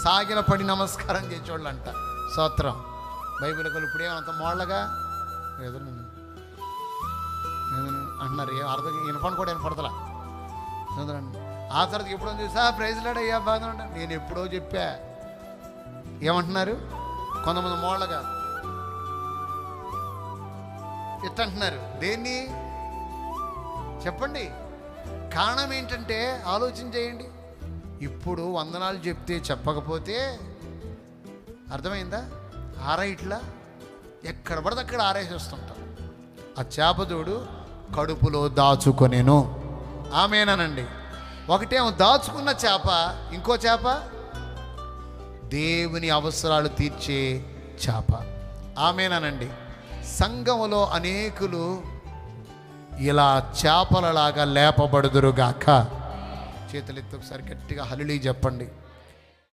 సాగిల పడి నమస్కారం చేసేవాళ్ళు అంట. స్తోత్రం. బైబిల్ కలు ఇప్పుడేమంత మోళ్ళగా ఏదో అంటున్నారు, ఏం అర్థం వినపని కూడా వినపడతలా. చదువురండి. ఆ తర్వాత ఎప్పుడో చూసా ప్రైజ్ లాడ్ అయ్యా బాగా ఉంటా. నేను ఎప్పుడో చెప్పా. ఏమంటున్నారు కొంతమంది మోళ్ళగా ఎట్టంటున్నారు. దేన్ని చెప్పండి? కారణం ఏంటంటే ఆలోచన చేయండి. ఇప్పుడు వందనాలు చెప్తే చెప్పకపోతే అర్థమైందా? ఆరైట్లా ఎక్కడ పడితే అక్కడ ఆరేసి వస్తుంటాం. ఆ చేపదోడు కడుపులో దాచుకొనేను. ఆమేనండి. ఒకటేమో దాచుకున్న చేప, ఇంకో చేప దేవుని అవసరాలు తీర్చే చేప. ఆమేనండి. సంఘములో అనేకులు ఇలా చేపలలాగా లేపబడుదురుగాక. చేతులెత్తి ఒకసారి గట్టిగా హల్లెలూయా చెప్పండి.